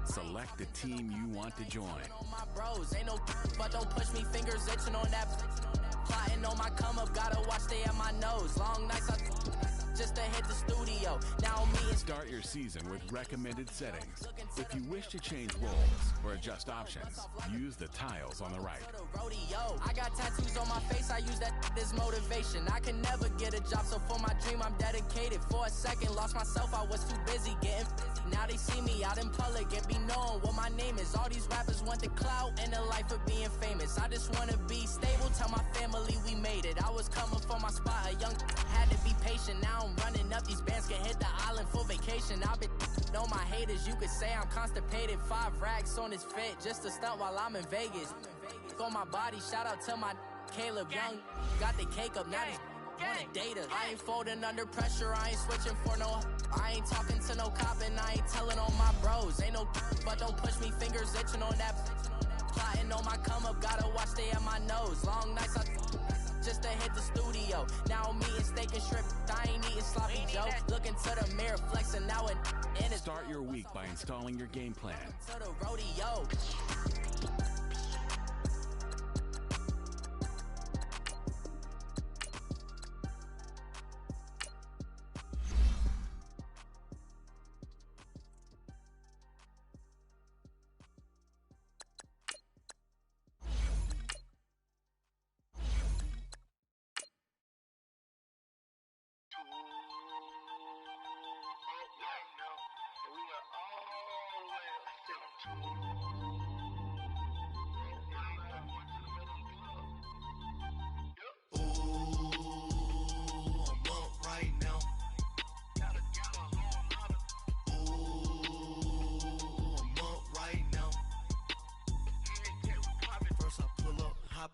select the team you want to join. My bros ain't no, but don't push me, fingers itching on that. Plotting on my come up, gotta watch stay at my nose. Long nights just to hit the studio. Now me and start your season with recommended settings. If you wish to change roles or adjust options, use the tiles on the right. I got tattoos on my face, I use that as motivation. I can never get a job, so for my dream I'm dedicated. For a second, lost myself, I was too busy getting busy. Now they see me out in public and be known what my name is. All these rappers want the clout and the life of being famous. I just wanna be stable, tell my family we made it. I was coming for my spot, a young had to be patient. Now I'm running up, these bands can hit the island for vacation. I've been on my haters, you could say I'm constipated. 5 racks on his fit, just to stunt while I'm in Vegas. On my body, shout out to my Caleb Young. Got the cake up, now these wanted data. I ain't folding under pressure, I ain't switching for no. I ain't talking to no cop and I ain't telling on my bros. Ain't no, but don't push me, fingers itching on that. Plotting on my come up, gotta watch stay at my nose. Long nights just to hit the studio. Now I'm eating steak and shrimp, I ain't eating sloppy joe. Looking to the mirror, flexing now and in it. Start your week by installing your game plan. To the rodeo.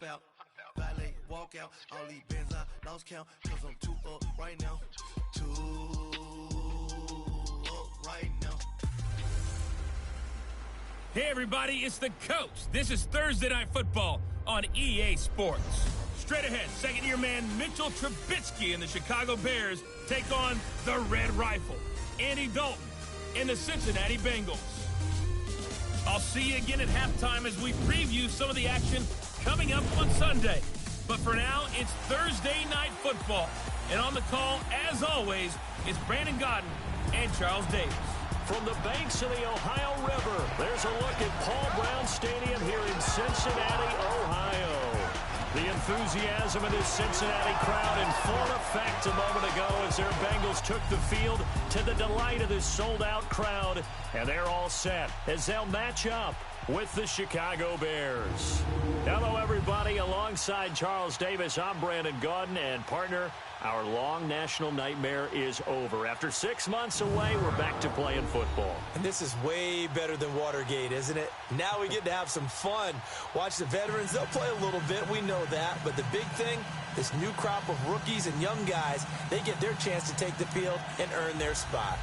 Out, valet, walk out, all these bands I lost count, cause I'm too up right now, too up right now. Hey everybody, it's the coach. This is Thursday Night Football on EA Sports. Straight ahead, second-year man Mitchell Trubisky and the Chicago Bears take on the Red Rifle, Andy Dalton, and the Cincinnati Bengals. I'll see you again at halftime as we preview some of the action coming up on Sunday. But for now, it's Thursday Night Football. And on the call, as always, is Brandon Godden and Charles Davis. From the banks of the Ohio River, there's a look at Paul Brown Stadium here in Cincinnati, Ohio. The enthusiasm of this Cincinnati crowd in full effect a moment ago as their Bengals took the field to the delight of this sold-out crowd. And they're all set as they'll match up with the Chicago Bears. Hello, everybody. Alongside Charles Davis, I'm Brandon Gaudin, and partner, our long national nightmare is over. After 6 months away, we're back to playing football. And this is way better than Watergate, isn't it? Now we get to have some fun. Watch the veterans. They'll play a little bit. We know that. But the big thing, this new crop of rookies and young guys, they get their chance to take the field and earn their spot.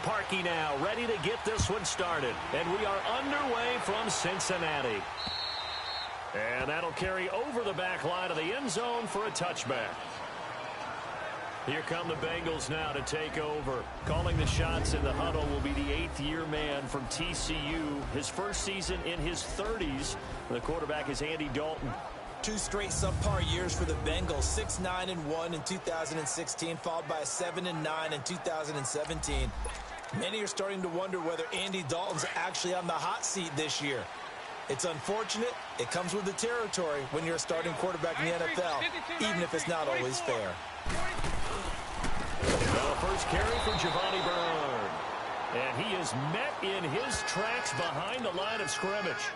Parkey now, ready to get this one started. And we are underway from Cincinnati. And that'll carry over the back line of the end zone for a touchback. Here come the Bengals now to take over. Calling the shots in the huddle will be the 8th-year man from TCU. His first season in his 30s. The quarterback is Andy Dalton. 2 straight subpar years for the Bengals, 6-9-1 in 2016, followed by 7-9 in 2017. Many are starting to wonder whether Andy Dalton's actually on the hot seat this year. It's unfortunate. It comes with the territory when you're a starting quarterback in the NFL, even if it's not always fair. Well, first carry for Giovanni Byrne. And he is met in his tracks behind the line of scrimmage.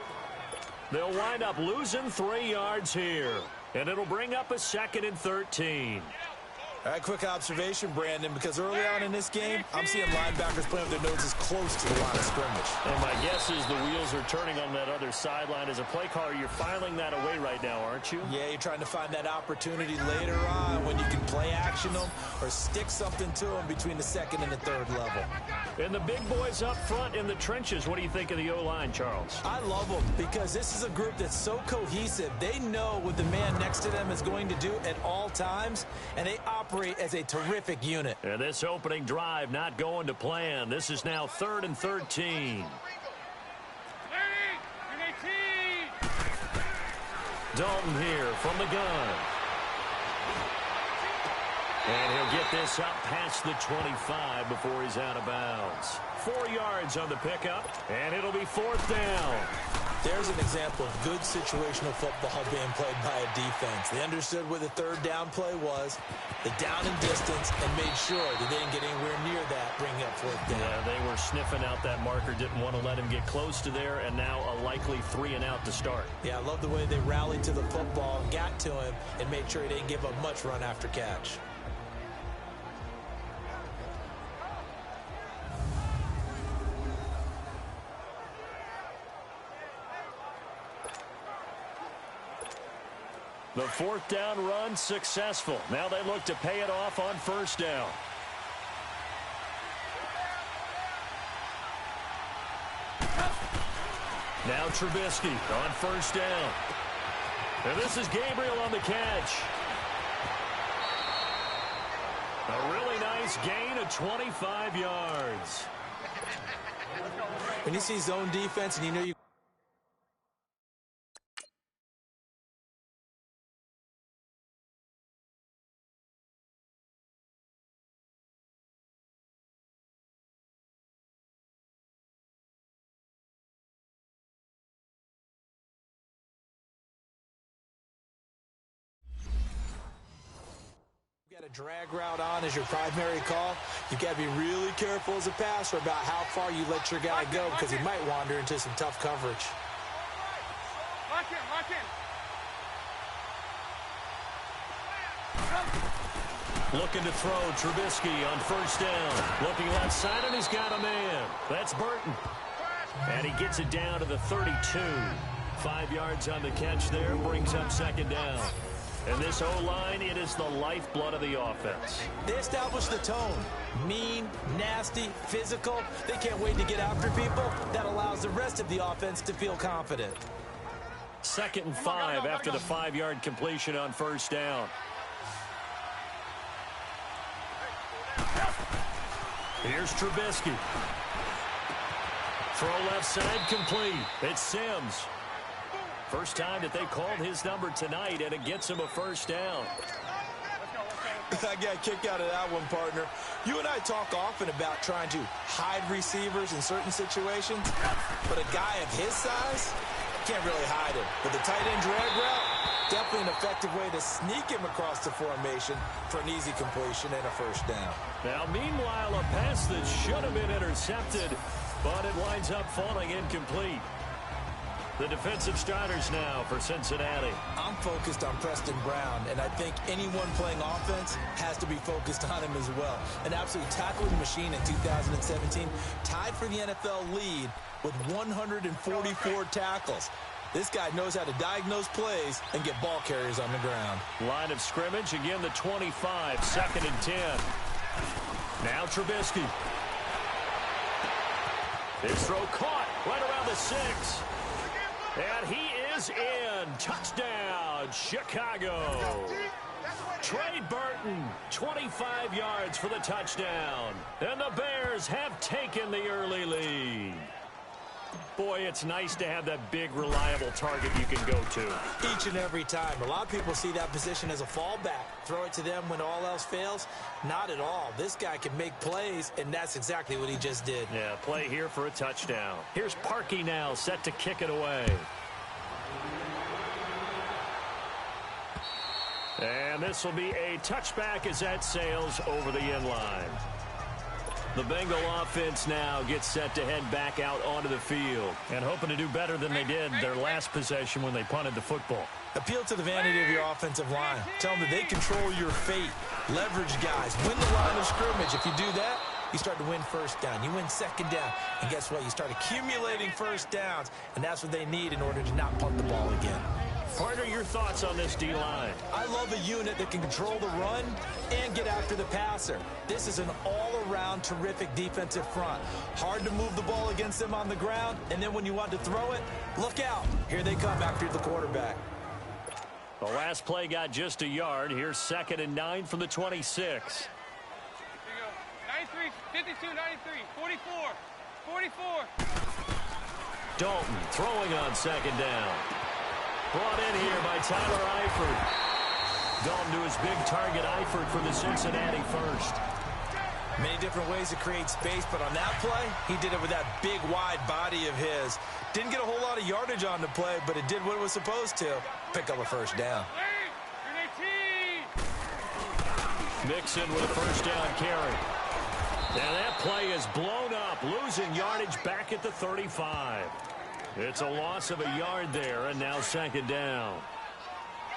They'll wind up losing 3 yards here. And it'll bring up a 2nd and 13. All right, quick observation, Brandon, because early on in this game, I'm seeing linebackers playing with their noses close to the line of scrimmage. And my guess is the wheels are turning on that other sideline. As a play caller, you're filing that away right now, aren't you? Yeah, you're trying to find that opportunity later on when you can play action them or stick something to them between the second and the third level. And the big boys up front in the trenches, what do you think of the O-line, Charles? I love them because this is a group that's so cohesive. They know what the man next to them is going to do at all times, and they operate as a terrific unit. And this opening drive not going to plan. This is now 3rd and 13. Dalton here from the gun. And he'll get this up past the 25 before he's out of bounds. 4 yards on the pickup, and it'll be 4th down. There's an example of good situational football being played by a defense. They understood what the 3rd down play was, the down and distance, and made sure that they didn't get anywhere near that, bringing up 4th down. Yeah, they were sniffing out that marker, didn't want to let him get close to there, and now a likely 3 and out to start. Yeah, I love the way they rallied to the football and got to him and made sure he didn't give up much run after catch. The 4th down run successful. Now they look to pay it off on 1st down. Now Trubisky on 1st down. And this is Gabriel on the catch. A really nice gain of 25 yards. When you see zone defense and you know you got a drag route on as your primary call, you've got to be really careful as a passer about how far you let your guy go because he might wander into some tough coverage. Lock in. Looking to throw Trubisky on 1st down. Looking left side, and he's got a man. That's Burton. And he gets it down to the 32. 5 yards on the catch there, brings up 2nd down. And this O-line, it is the lifeblood of the offense. They establish the tone. Mean, nasty, physical. They can't wait to get after people. That allows the rest of the offense to feel confident. 2nd and 5 after the 5-yard completion on 1st down. Here's Trubisky. Throw left side complete. It's Sims. First time that they called his number tonight, and it gets him a 1st down. I got a kick out of that one, partner. You and I talk often about trying to hide receivers in certain situations, but a guy of his size can't really hide him. But the tight end drag route, definitely an effective way to sneak him across the formation for an easy completion and a 1st down. Now, meanwhile, a pass that should have been intercepted, but it winds up falling incomplete. The defensive starters now for Cincinnati. I'm focused on Preston Brown, and I think anyone playing offense has to be focused on him as well. An absolute tackling machine in 2017, tied for the NFL lead with 144 tackles. This guy knows how to diagnose plays and get ball carriers on the ground. Line of scrimmage, again the 25, 2nd and 10. Now Trubisky. His throw caught right around the 6. And he is in. Touchdown, Chicago. Trey Burton, 25 yards for the touchdown. And the Bears have taken the early lead. Boy, it's nice to have that big, reliable target you can go to. Each and every time. A lot of people see that position as a fallback. Throw it to them when all else fails. Not at all. This guy can make plays, and that's exactly what he just did. Yeah, play here for a touchdown. Here's Parkey now, set to kick it away. And this will be a touchback as that sails over the end line. The Bengal offense now gets set to head back out onto the field and hoping to do better than they did their last possession when they punted the football. Appeal to the vanity of your offensive line. Tell them that they control your fate. Leverage guys. Win the line of scrimmage. If you do that, you start to win 1st down. You win 2nd down. And guess what? You start accumulating 1st downs, and that's what they need in order to not punt the ball again. Partner, your thoughts on this D-line? I love a unit that can control the run and get after after the passer. This is an all-around terrific defensive front. Hard to move the ball against them on the ground, and then when you want to throw it, look out. Here they come after the quarterback. The last play got just a yard. Here's 2nd and 9 from the 26. Here you go. 93, 52, 93, 44, 44. Dalton throwing on 2nd down. Brought in here by Tyler Eifert. Dalton to his big target, Eifert, for the Cincinnati first. Many different ways to create space, but on that play, he did it with that big, wide body of his. Didn't get a whole lot of yardage on the play, but it did what it was supposed to. Pick up a first down. Mixon with a first down carry. Now that play is blown up, losing yardage back at the 35. It's a loss of a yard there, and now 2nd down.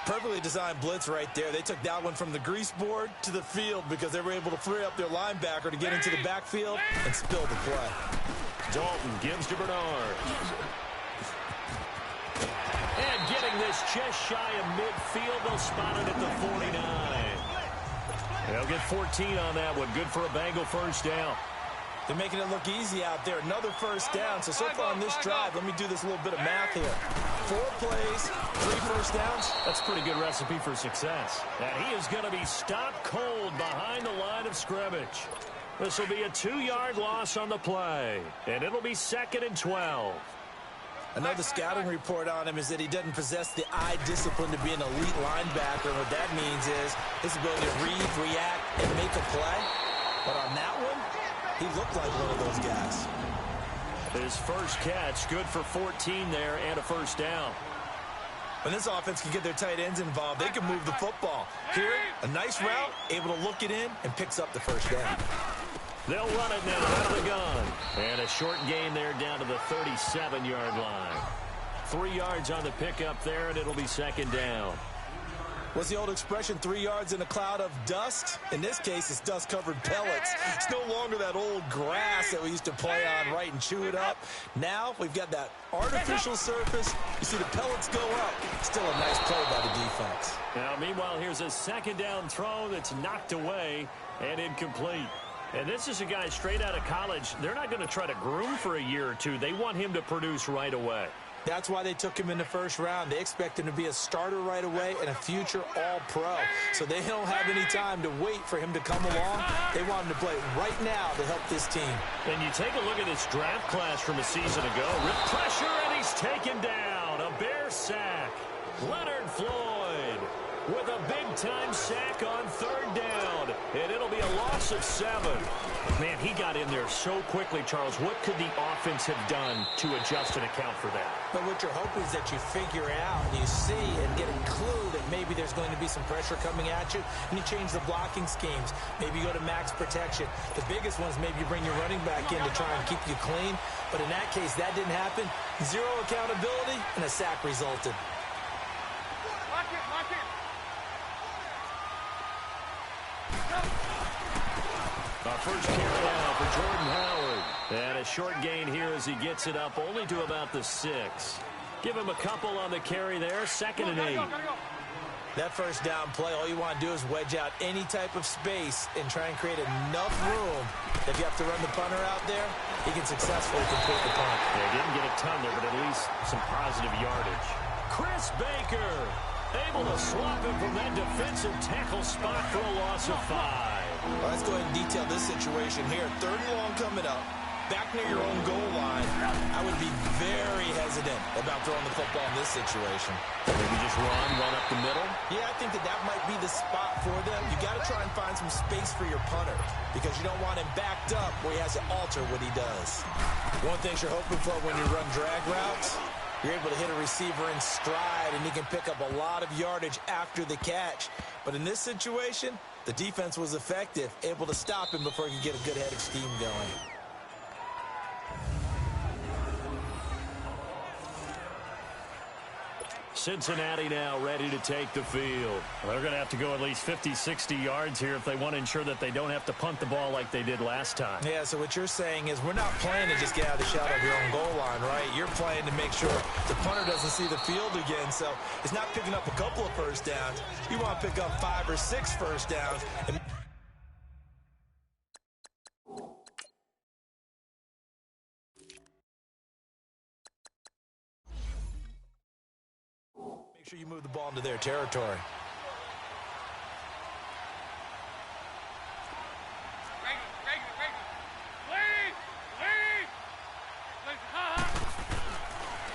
Perfectly designed blitz right there. They took that one from the grease board to the field because they were able to free up their linebacker to get into the backfield and spill the play. Dalton gives to Bernard. And getting this just shy of midfield, they'll spot it at the 49. They'll get 14 on that one. Good for a Bengal first down. They're making it look easy out there. Another first down. So far on this drive, let me do this little bit of math here. 4 plays, 3 first downs. That's a pretty good recipe for success. And he is going to be stopped cold behind the line of scrimmage. This will be a 2-yard loss on the play. And it'll be 2nd and 12. Another scouting report on him is that he doesn't possess the eye discipline to be an elite linebacker. And what that means is his ability to read, react, and make a play. But on that one, he looked like one of those guys. His first catch, good for 14 there and a first down. When this offense can get their tight ends involved, they can move the football. Here, a nice route, able to look it in, and picks up the first down. They'll run it now out of the gun. And a short gain there down to the 37-yard line. 3 yards on the pickup there, and it'll be 2nd down. What's the old expression, 3 yards in a cloud of dust? In this case, it's dust-covered pellets. It's no longer that old grass that we used to play on, right, and chew it up. Now we've got that artificial surface. You see the pellets go up. Still a nice play by the defense. Now, meanwhile, here's a 2nd down throw that's knocked away and incomplete. And this is a guy straight out of college. They're not going to try to groom for a year or two. They want him to produce right away. That's why they took him in the first round. They expect him to be a starter right away and a future all-pro. So they don't have any time to wait for him to come along. They want him to play right now to help this team. And you take a look at this draft class from a season ago. Rip pressure, and he's taken down. A Bear sack. Leonard Floyd with a big-time sack on 3rd down. And it'll be a loss of 7. Man, he got in there so quickly, Charles. What could the offense have done to adjust and account for that? But what you're hoping is that you figure out, and you see and get a clue that maybe there's going to be some pressure coming at you, and you change the blocking schemes. Maybe you go to max protection. The biggest one is maybe you bring your running back in to try and keep you clean. But in that case, that didn't happen. 0 accountability, and a sack resulted. Lock it, lock it. First carry now for Jordan Howard. And a short gain here as he gets it up only to about the 6. Give him a couple on the carry there. 2nd and 8. That first down play, all you want to do is wedge out any type of space and try and create enough room. If you have to run the punter out there, he can successfully complete the punt. Yeah, didn't get a ton there, but at least some positive yardage. Chris Baker able to swap him from that defensive tackle spot for a loss of 5. Well, let's go ahead and detail this situation here. 3rd and long coming up. Back near your own goal line. I would be very hesitant about throwing the football in this situation. Maybe just run up the middle? Yeah, I think that might be the spot for them. You got to try and find some space for your punter because you don't want him backed up where he has to alter what he does. One thing you're hoping for when you run drag routes, you're able to hit a receiver in stride and he can pick up a lot of yardage after the catch. But in this situation, the defense was effective, able to stop him before he could get a good head of steam going. Cincinnati now ready to take the field. They're going to have to go at least 50, 60 yards here if they want to ensure that they don't have to punt the ball like they did last time. Yeah, so what you're saying is we're not playing to just get out of the shadow of your own goal line, right? You're playing to make sure the punter doesn't see the field again. So it's not picking up a couple of first downs. You want to pick up 5 or 6 first downs. And Make sure you move the ball into their territory.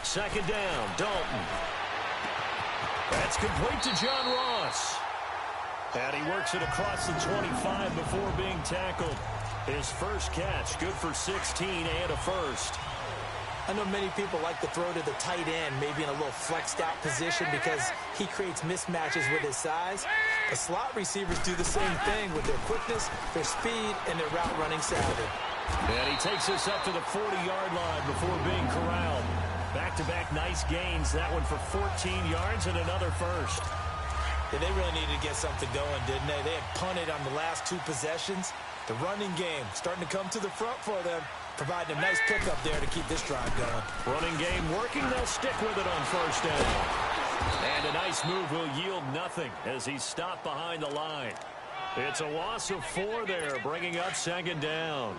Second down, Dalton. That's complete to John Ross. And he works it across the 25 before being tackled. His first catch, good for 16 and a first. I know many people like to throw to the tight end, maybe in a little flexed out position because he creates mismatches with his size. The slot receivers do the same thing with their quickness, their speed, and their route running savvy. And he takes us up to the 40-yard line before being corralled. Back-to-back nice gains. That one for 14 yards and another first. Yeah, they really needed to get something going, didn't they? They had punted on the last two possessions. The running game starting to come to the front for them, providing a nice pickup there to keep this drive going. Running game working. They'll stick with it on first down. And a nice move will yield nothing as he's stopped behind the line. It's a loss of 4 there, bringing up second down.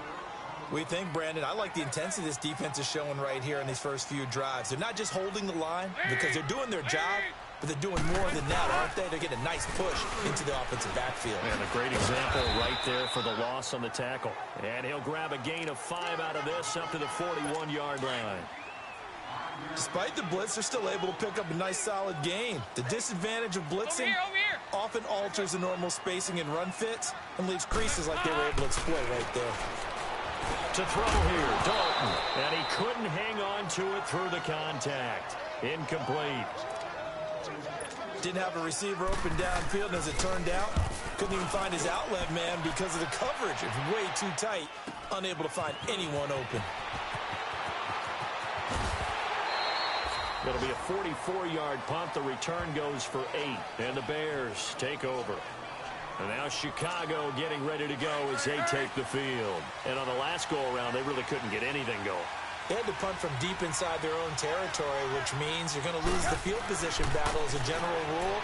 We think, Brandon, I like the intensity this defense is showing right here in these first few drives. They're not just holding the line because they're doing their job, but they're doing more than that, aren't they? They're getting a nice push into the offensive backfield. And a great example right there for the loss on the tackle. And he'll grab a gain of 5 out of this up to the 41-yard line. Despite the blitz, they're still able to pick up a nice solid gain. The disadvantage of blitzing often alters the normal spacing and run fits and leaves creases like they were able to exploit right there. To throw here, Dalton. And he couldn't hang on to it through the contact. Incomplete. Didn't have a receiver open downfield, and as it turned out, couldn't even find his outlet man because of the coverage. It's way too tight, unable to find anyone open. It'll be a 44-yard punt. The return goes for 8, and the Bears take over. And now Chicago getting ready to go as they take the field. And on the last go-around, they really couldn't get anything going. They had to punt from deep inside their own territory, which means you're going to lose the field position battle as a general rule.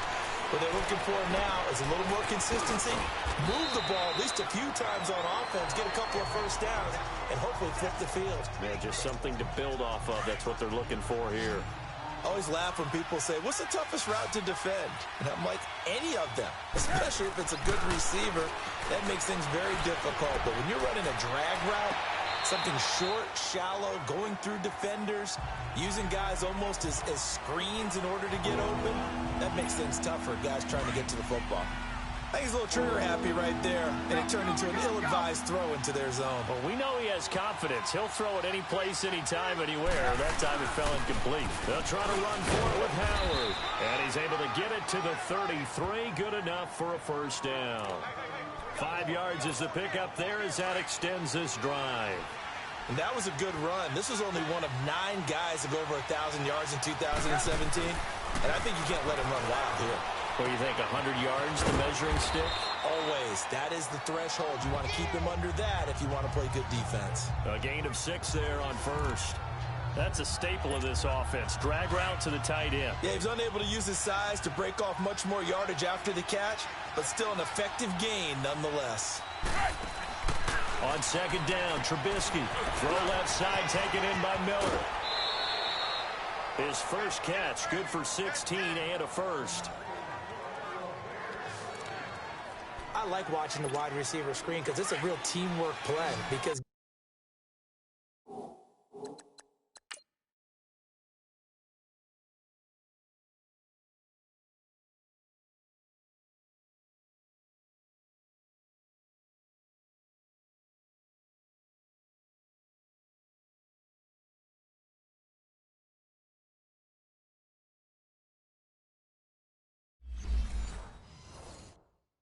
What they're looking for now is a little more consistency, move the ball at least a few times on offense, get a couple of first downs, and hopefully flip the field. Yeah, just something to build off of. That's what they're looking for here. I always laugh when people say, what's the toughest route to defend? And I'm like, any of them, especially if it's a good receiver. That makes things very difficult. But when you're running a drag route, something short, shallow, going through defenders, using guys almost as screens in order to get open, that makes things tough for guys trying to get to the football. I think he's a little trigger happy right there, and it turned into an ill-advised throw into their zone. Well, we know he has confidence. He'll throw it any place, anytime, anywhere. That time it fell incomplete. They'll try to run for it with Howard. And he's able to get it to the 33. Good enough for a first down. 5 yards is the pickup there as that extends this drive. And that was a good run. This was only one of 9 guys to go over 1,000 yards in 2017. And I think you can't let him run wild here. What do you think, 100 yards, the measuring stick? Always. That is the threshold. You want to keep him under that if you want to play good defense. A gain of 6 there on first. That's a staple of this offense. Drag route to the tight end. Yeah, he was unable to use his size to break off much more yardage after the catch, but still an effective gain nonetheless. On second down, Trubisky. Throw left side, taken in by Miller. His first catch, good for 16 and a first. I like watching the wide receiver screen because it's a real teamwork play because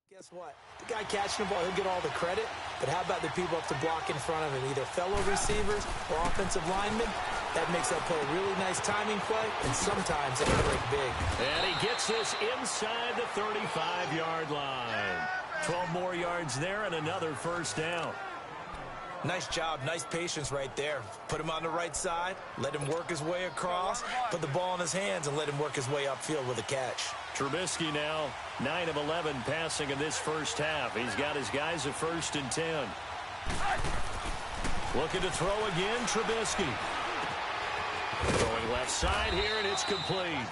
guess what? The guy catching the ball, he'll get all the credit, but how about the people up to block in front of him, either fellow receivers or offensive linemen? That makes that play a really nice timing play, and sometimes it can break big. And he gets this inside the 35-yard line. 12 more yards there and another first down. Nice job, nice patience right there. Put him on the right side, let him work his way across, put the ball in his hands, and let him work his way upfield with a catch. Trubisky now 9 of 11 passing in this first half. He's got his guys at 1st and 10. Looking to throw again, Trubisky. Throwing left side here, and it's complete.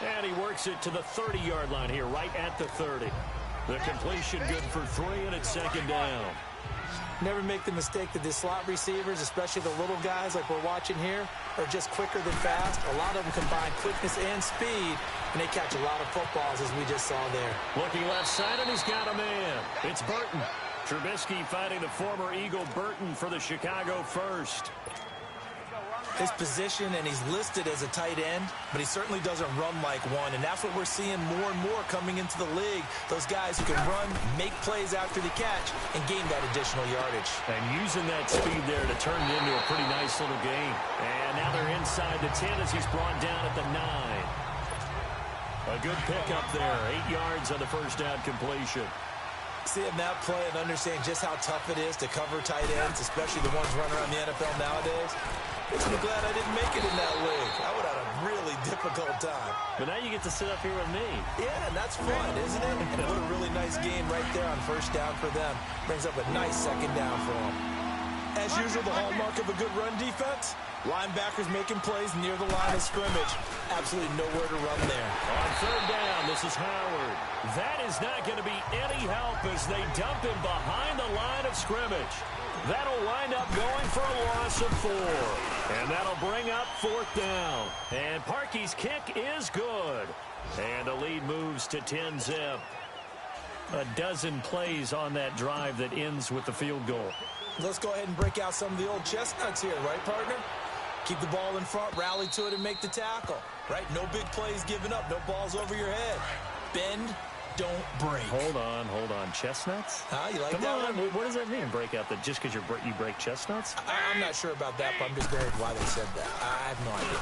And he works it to the 30-yard line here, right at the 30. The completion good for 3, and it's second down. Never make the mistake that the slot receivers, especially the little guys like we're watching here, are just quicker than fast. A lot of them combine quickness and speed, and they catch a lot of footballs, as we just saw there. Looking left side, and he's got a man. It's Burton. Trubisky finding the former Eagle Burton for the Chicago first. His position, and he's listed as a tight end, but he certainly doesn't run like one, and that's what we're seeing more and more coming into the league. Those guys who can run, make plays after the catch, and gain that additional yardage. And using that speed there to turn it into a pretty nice little game. And now they're inside the 10 as he's brought down at the 9. A good pickup there, 8 yards on the first down completion. Seeing that play and understand just how tough it is to cover tight ends, especially the ones running around the NFL nowadays. I'm glad I didn't make it in that league. I would have had a really difficult time. But now you get to sit up here with me. Yeah, and that's fun, isn't it? And what a really nice game right there on first down for them. Brings up a nice second down for them. As usual, the hallmark of a good run defense, linebackers making plays near the line of scrimmage. Absolutely nowhere to run there. On third down, this is Howard. That is not going to be any help as they dump him behind the line of scrimmage. That'll wind up going for a loss of 4. And that'll bring up fourth down. And Parkey's kick is good. And the lead moves to 10-zip. A dozen plays on that drive that ends with the field goal. Let's go ahead and break out some of the old chestnuts here, right, partner? Keep the ball in front, rally to it, and make the tackle. Right? No big plays given up. No balls over your head. Bend. Don't break. Hold on. Chestnuts? Huh? You like Come that on. one? What does that mean, break out? That just because you break chestnuts? I'm not sure about that, but I'm just worried why they said that. I have no idea.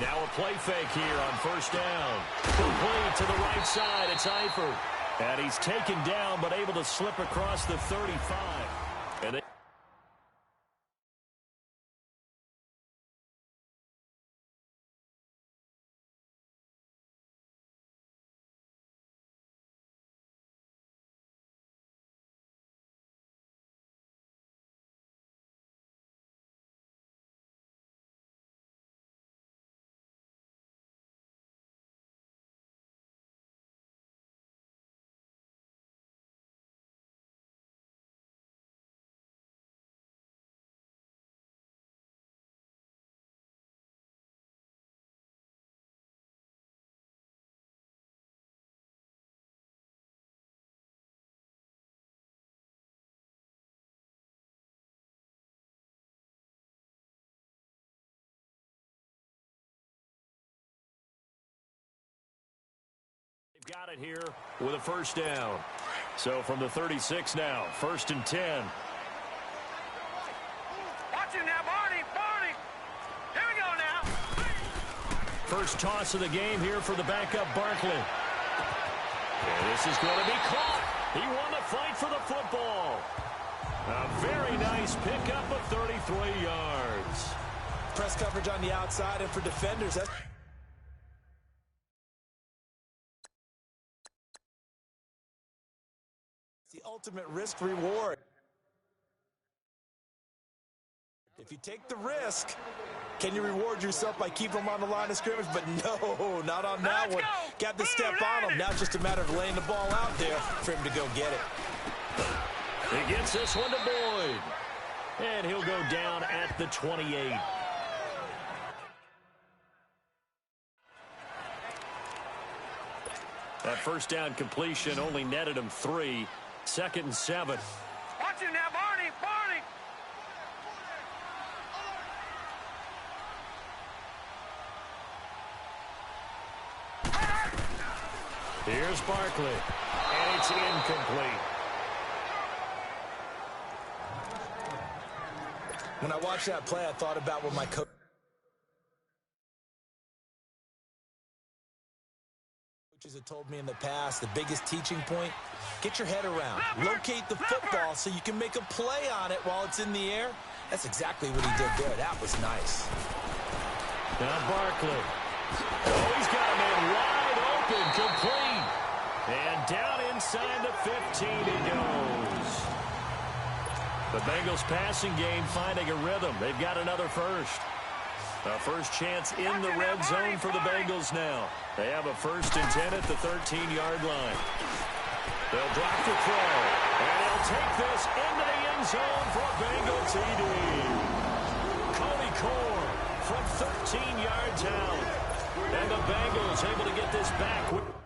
Now a play fake here on first down. Complete to the right side. It's Eifert. And he's taken down, but able to slip across the 35. And they've got it here with a first down. So from the 36 now, 1st and 10. Watch it now, Barney. Here we go now. First toss of the game here for the backup Barkley. And this is going to be caught. He won the fight for the football. A very nice pickup of 33 yards. Press coverage on the outside, and for defenders, that's the ultimate risk reward. If you take the risk, can you reward yourself by keeping them on the line of scrimmage? But no, not on that one. Got the step on him. Now it's just a matter of laying the ball out there for him to go get it. He gets this one to Boyd. And he'll go down at the 28. That first down completion only netted him 3. 2nd and 7. Watch it now, Barney. Here's Barkley. And it's incomplete. When I watched that play, I thought about what my coach have told me in the past. The biggest teaching point, get your head around. Locate the football so you can make a play on it while it's in the air. That's exactly what he did there. That was nice. Now Barkley. Oh, he's got a man wide open, complete. And down inside the 15 he goes. The Bengals passing game finding a rhythm. They've got another first. A first chance in the red zone for the Bengals now. They have a 1st and 10 at the 13-yard line. They'll drop the throw, and he'll take this into the end zone for a Bengal TD. Cody Core from 13 yards out. And the Bengals able to get this back.